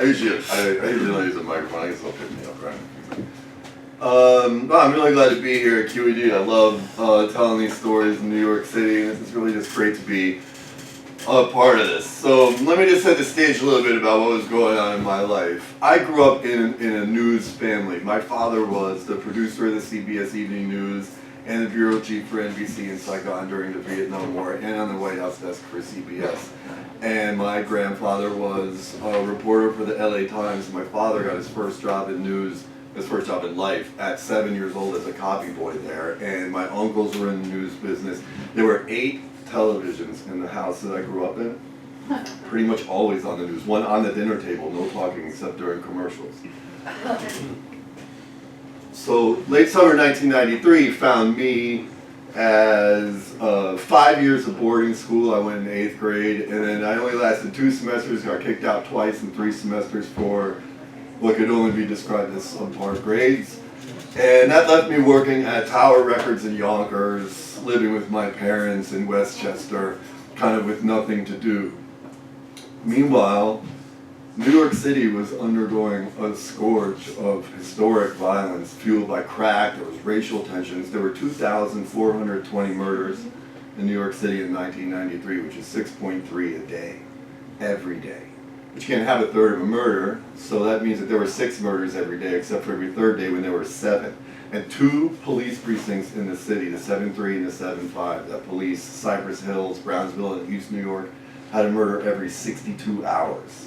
I usually don't use a microphone. I guess they'll pick me up, right? I'm really glad to be here at Q.E.D. I love telling these stories in New York City, and it's really just great to be a part of this. So let me just set the stage a little bit about what was going on in my life. I grew up in a news family. My father was the producer of the CBS Evening News and the bureau chief for NBC in Saigon during the Vietnam War, and on the White House desk for CBS. And my grandfather was a reporter for the LA Times. My father got his first job in news, his first job in life, at 7 years old as a copy boy there. And my uncles were in the news business. There were 8 televisions in the house that I grew up in, pretty much always on the news. One on the dinner table, no talking except during commercials. So late summer 1993 found me as 5 years of boarding school. I went in 8th grade, and then I only lasted 2 semesters, got kicked out twice, and 3 semesters for what could only be described as subpar grades. And that left me working at Tower Records in Yonkers, living with my parents in Westchester, kind of with nothing to do. Meanwhile, New York City was undergoing a scourge of historic violence fueled by crack. There was racial tensions. There were 2,420 murders in New York City in 1993, which is 6.3 a day, every day. But you can't have a third of a murder, so that means that there were 6 murders every day, except for every third day when there were 7. And 2 police precincts in the city, the 7-3 and the 7-5, that police, Cypress Hills, Brownsville, and East New York, had a murder every 62 hours.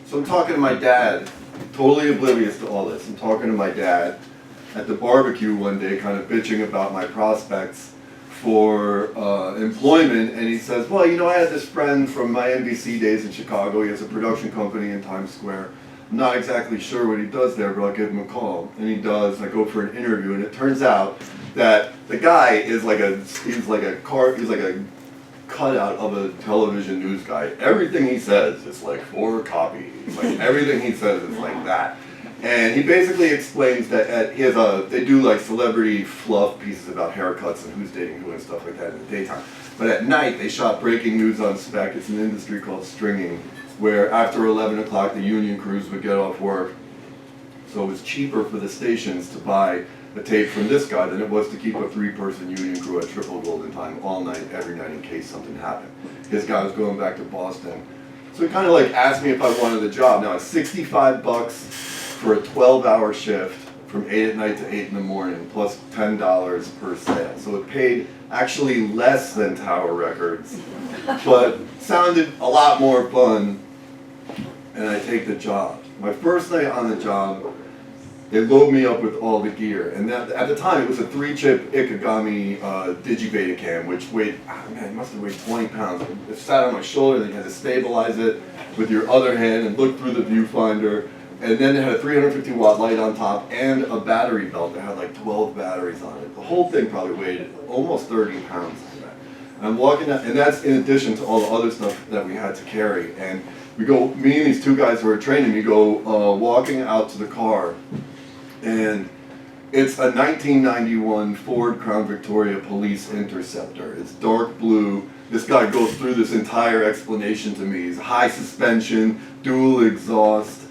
So I'm talking to my dad, totally oblivious to all this. I'm talking to my dad at the barbecue one day, kind of bitching about my prospects for employment, and he says, well, you know, I had this friend from my NBC days in Chicago. He has a production company in Times Square. I'm not exactly sure what he does there, but I'll give him a call. And he does. I go for an interview, and it turns out that the guy is like a cutout of a television news guy. Everything he says is like for copy. Like everything he says is like that. And he basically explains that they do like celebrity fluff pieces about haircuts and who's dating who and stuff like that in the daytime. But at night they shot breaking news on spec. It's an industry called stringing, where after 11 o'clock the union crews would get off work. So it was cheaper for the stations to buy a tape from this guy than it was to keep a 3-person union crew at triple golden time all night, every night, in case something happened. His guy was going back to Boston. So he kind of like asked me if I wanted the job. Now it's $65 for a 12-hour shift from 8 at night to 8 in the morning, plus $10 per sale. So it paid actually less than Tower Records, but sounded a lot more fun, and I take the job. My first night on the job, they load me up with all the gear, and at the time it was a 3-chip Ikegami Digibetacam, which weighed, it must have weighed 20 pounds. It sat on my shoulder, and you had to stabilize it with your other hand and look through the viewfinder, and then it had a 350-watt light on top and a battery belt that had like 12 batteries on it. The whole thing probably weighed almost 30 pounds. And I'm walking out, and that's in addition to all the other stuff that we had to carry. And we go, me and these 2 guys who are training me go walking out to the car, and it's a 1991 Ford Crown Victoria Police Interceptor. It's dark blue. This guy goes through this entire explanation to me. It's high suspension, dual exhaust,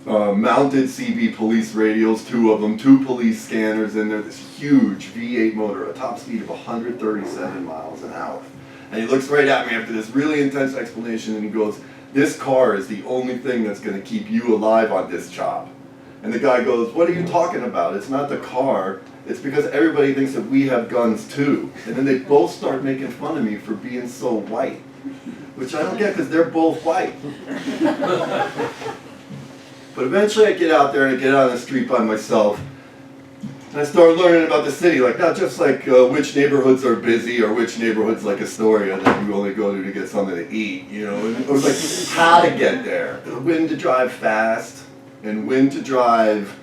mounted CB police radios, 2 of them, 2 police scanners in there, this huge V8 motor, a top speed of 137 miles an hour. And he looks right at me after this really intense explanation, and he goes, this car is the only thing that's going to keep you alive on this job. And the guy goes, what are you talking about? It's not the car. It's because everybody thinks that we have guns too. And then they both start making fun of me for being so white, which I don't get because they're both white. But eventually I get out there and I get out on the street by myself, and I start learning about the city, like not just like which neighborhoods are busy or which neighborhoods like Astoria that you only go to get something to eat, you know. And it was like how to get there, when to drive fast, and when to drive,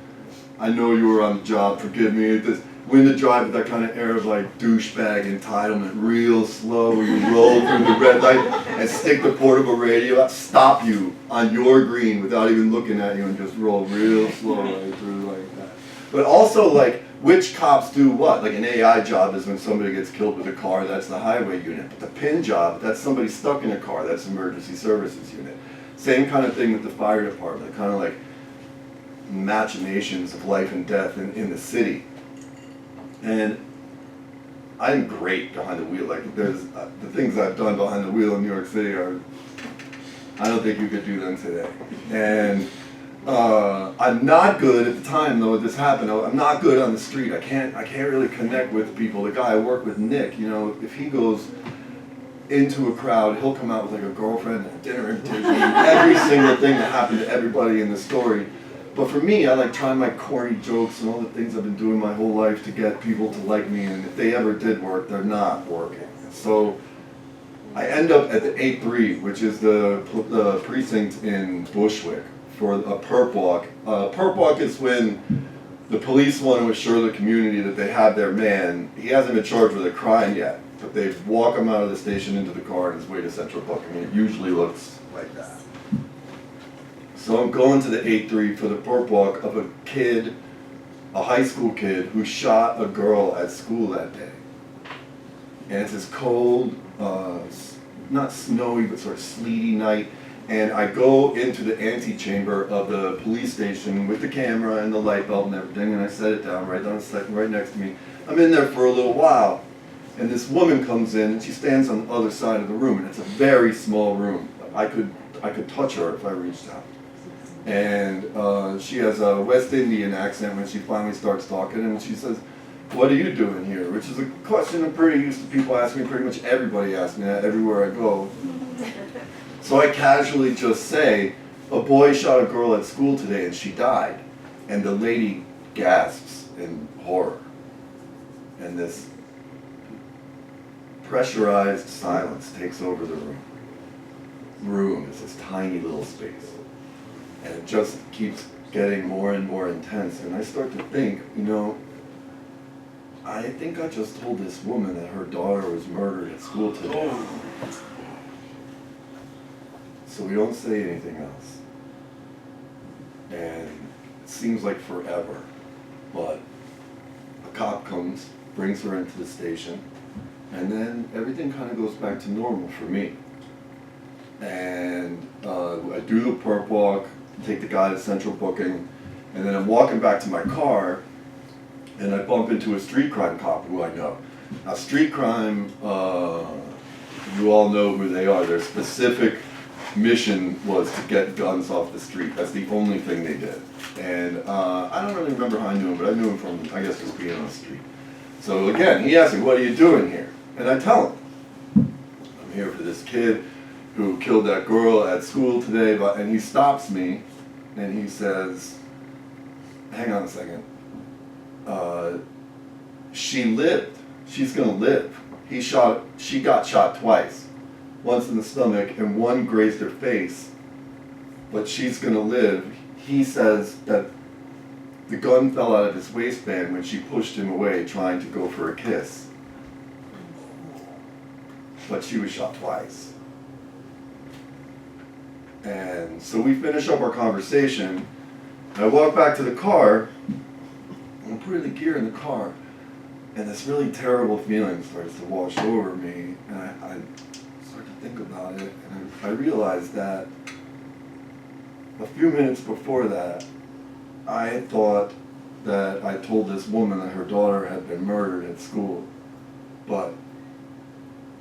I know you were on the job, forgive me, when to drive with that kind of air of like douchebag entitlement, real slow, when you roll through the red light and stick the portable radio up, stop you on your green without even looking at you and just roll real slow right through like that. But also like which cops do what. Like an AI job is when somebody gets killed with a car, that's the highway unit. But the PIN job, that's somebody stuck in a car, that's emergency services unit. Same kind of thing with the fire department, kind of like machinations of life and death in the city. And I'm great behind the wheel. Like there's the things I've done behind the wheel in New York City are, I don't think you could do them today. And I'm not good at the time though this happened. I'm not good on the street. I can't really connect with people. The guy I work with, Nick, you know, if he goes into a crowd, he'll come out with like a girlfriend and a dinner invitation, every single thing that happened to everybody in the story. But for me, I like trying my corny jokes and all the things I've been doing my whole life to get people to like me, and if they ever did work, they're not working. So I end up at the 8-3, which is the precinct in Bushwick, for a perp walk. Perp walk is when the police want to assure the community that they have their man. He hasn't been charged with a crime yet, but they walk him out of the station into the car on his way to Central Booking. It usually looks like that. So I'm going to the 8-3 for the perp walk of a kid, a high school kid, who shot a girl at school that day. And it's this cold, not snowy, but sort of sleety night. And I go into the antechamber of the police station with the camera and the light bulb and everything, and I set it down right next to me. I'm in there for a little while, and this woman comes in, and she stands on the other side of the room, and it's a very small room. I could touch her if I reached out. And she has a West Indian accent when she finally starts talking, and she says, "What are you doing here?" Which is a question I'm pretty used to people asking me. Pretty much everybody asks me that everywhere I go. So I casually just say, "A boy shot a girl at school today and she died." And the lady gasps in horror. And this pressurized silence takes over the room. Room is this tiny little space. And it just keeps getting more and more intense. And I start to think, you know, I think I just told this woman that her daughter was murdered at school today. So we don't say anything else. And it seems like forever. But a cop comes, brings her into the station, and then everything kind of goes back to normal for me. And I do the perp walk, take the guy to Central Booking, and then I'm walking back to my car, and I bump into a street crime cop who I know. Now, street crime, you all know who they are. Their specific mission was to get guns off the street. That's the only thing they did. And I don't really remember how I knew him, but I knew him from, I guess, just being on the street. So again, he asked me, "What are you doing here?" And I tell him, "I'm here for this kid who killed that girl at school today." And he stops me, and he says, "Hang on a second. She lived. She's gonna live. She got shot twice. Once in the stomach and one grazed her face. But she's gonna live." He says that the gun fell out of his waistband when she pushed him away trying to go for a kiss. But she was shot twice. And so we finish up our conversation, and I walk back to the car, and I'm putting the gear in the car, and this really terrible feeling starts to wash over me, and I start to think about it, and I realize that a few minutes before that, I thought that I told this woman that her daughter had been murdered at school. But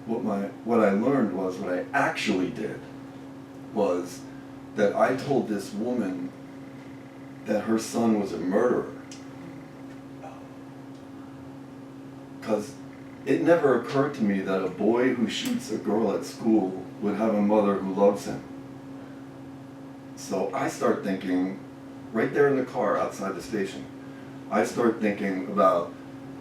what I learned was, what I actually did was that I told this woman that her son was a murderer. Because it never occurred to me that a boy who shoots a girl at school would have a mother who loves him. So I start thinking, right there in the car outside the station, I start thinking about,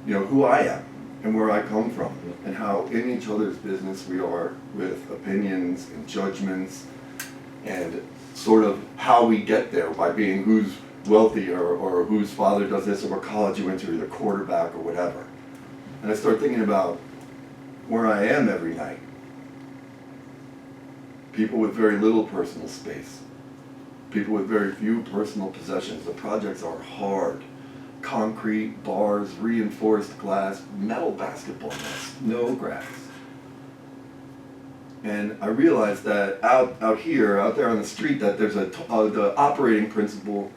you know, who I am and where I come from, and how in each other's business we are with opinions and judgments, and sort of how we get there by being who's wealthy or whose father does this, or what college you went to, or the quarterback or whatever. And I start thinking about where I am every night. People with very little personal space. People with very few personal possessions. The projects are hard. Concrete, bars, reinforced glass, metal basketball nets, no grass. And I realized that out there on the street, that there's the operating principle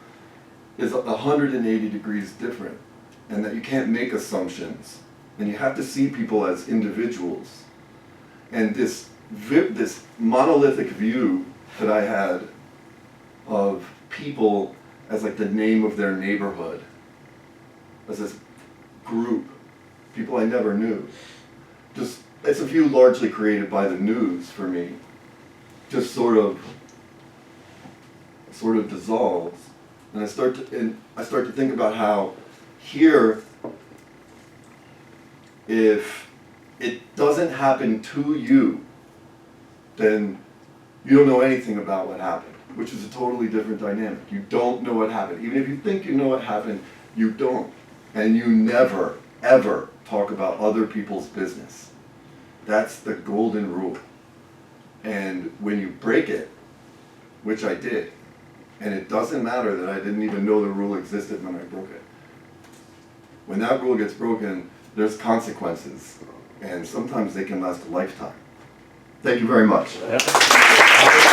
is 180 degrees different, and that you can't make assumptions, and you have to see people as individuals. And this monolithic view that I had of people as like the name of their neighborhood, as this group, people I never knew. Just, it's a view largely created by the news for me, just sort of dissolves. And I start to think about how here, if it doesn't happen to you, then you don't know anything about what happened, which is a totally different dynamic. You don't know what happened. Even if you think you know what happened, you don't. And you never, ever talk about other people's business. That's the golden rule. And when you break it, which I did, and it doesn't matter that I didn't even know the rule existed when I broke it. When that rule gets broken, there's consequences, and sometimes they can last a lifetime. Thank you very much. Yeah.